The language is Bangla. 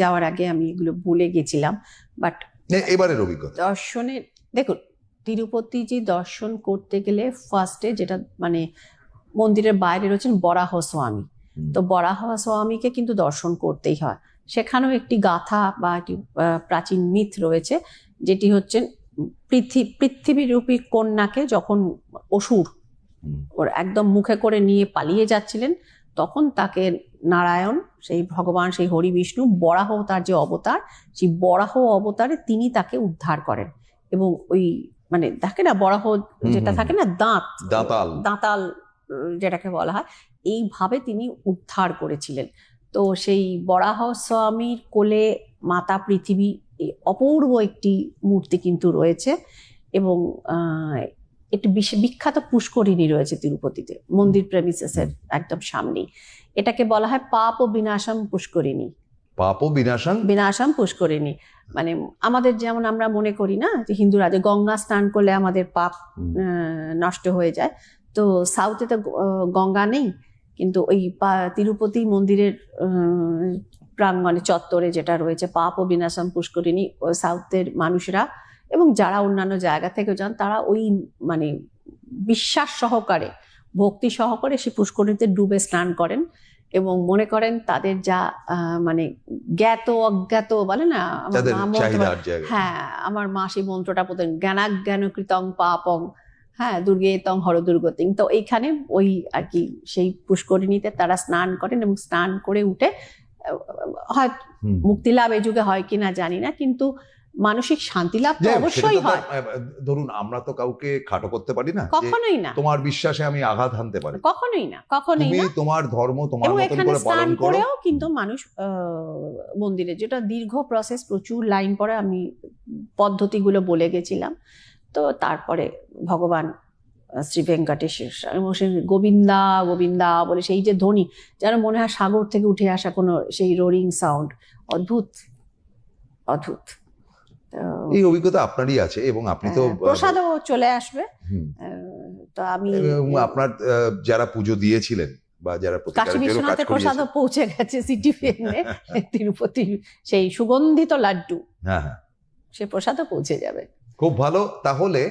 যাওয়ার আগে আমি এগুলো ভুলে গেছিলাম, বাট এবারের অভিজ্ঞতা দর্শনে দেখুন, তিরুপতিজি দর্শন করতে গেলে ফার্স্টে যেটা মানে মন্দিরের বাইরে রয়েছেন বরাহ স্বামী, তো বরাহ স্বামীকে কিন্তু দর্শন করতেই হয়। সেখানেও একটি গাথা বা একটি প্রাচীন মিথ রয়েছে, যেটি হচ্ছে পৃথিবীরূপী কন্যাকে যখন অসুর ওর একদম মুখে করে নিয়ে পালিয়ে যাচ্ছিলেন, তখন তাকে নারায়ণ, সেই ভগবান, সেই হরি বিষ্ণু, বরাহ তার যে অবতার, সেই বরাহ অবতারে তিনি তাকে উদ্ধার করেন। এবং ওই মানে থাকে না বরাহ যেটা থাকে না, দাঁতাল যেটাকে বলা হয়, এইভাবে তিনি উদ্ধার করেছিলেন। তো সেই বরাহ স্বামীর কোলে মাতা পৃথিবী, অপূর্ব একটি মূর্তি কিন্তু রয়েছে। এবং একটি বিখ্যাত পুষ্করিণী রয়েছে তিরুপতিতে, মন্দির প্রেমিসেসের একদম সামনেই। এটাকে বলা হয় পাপ ও বিনাশম পুষ্করিণী। পাপ ও বিনাশম পুষ্করিণী মানে আমাদের যেমন আমরা মনে করি না যে হিন্দুরা যে গঙ্গা স্নান করলে আমাদের পাপ নষ্ট হয়ে যায়, তো সাউথে তো গঙ্গা নেই, কিন্তু ওই তিরুপতি মন্দিরের প্রাঙ্গণে চত্বরে যেটা রয়েছে পাপ ও বিনাশম পুষ্করিণী, সাউথের মানুষরা এবং যারা অন্যান্য জায়গা থেকে যান, তারা ওই মানে বিশ্বাস সহকারে, ভক্তি সহকারে সেই পুষ্করিণীতে ডুবে স্নান করেন এবং মনে করেন তাদের যা মানে জ্ঞাত অজ্ঞাত বলে না, হ্যাঁ, আমার মা সেই মন্ত্রটা বলতেন, জ্ঞানাজ্ঞান কৃতং পাপং, হ্যাঁ, দুর্গেতং হর দুর্গতিং। তো এইখানে ওই আর কি সেই পুষ্করিণীতে তারা স্নান করেন এবং স্নান করে উঠে হয় মুক্তি লাভ এই যুগে হয় কিনা জানি না, কিন্তু মানসিক শান্তি লাভ তো অবশ্যই হয়। ধরুন আমরা তো কাউকে খাটো করতে পারি না, কখনোই না, তোমার বিশ্বাসে আমি আঘাত হানতে পারি, কখনোই না, কখনোই না। তোমার ধর্ম তোমার মতন করে পালন করো। কিন্তু মানুষ মন্দিরে, যেটা দীর্ঘ প্রসেস, প্রচুর লাইন পরে আমি পদ্ধতিগুলো বলে গেছিলাম। তো তারপরে ভগবান শ্রী ভেঙ্কটেশ্বর গোবিন্দা গোবিন্দা বলে সেই যে ধ্বনি, যেন মনে হয় সাগর থেকে উঠে আসা কোনো সেই রোরিং সাউন্ড, অদ্ভুত অদ্ভুত। এই অভিজ্ঞতা আপনারই আছে এবং আপনি তো প্রসাদও চলে আসবে। তো আমি আপনার যারা পুজো দিয়েছিলেন বা যারা কাশী বিশ্বনাথের প্রসাদও পৌঁছে গেছে সিটি ট্রেনে, তিরুপতি সেই সুগন্ধিত লাড্ডু, হ্যাঁ, সে প্রসাদও পৌঁছে যাবে। খুব ভালো। তাহলে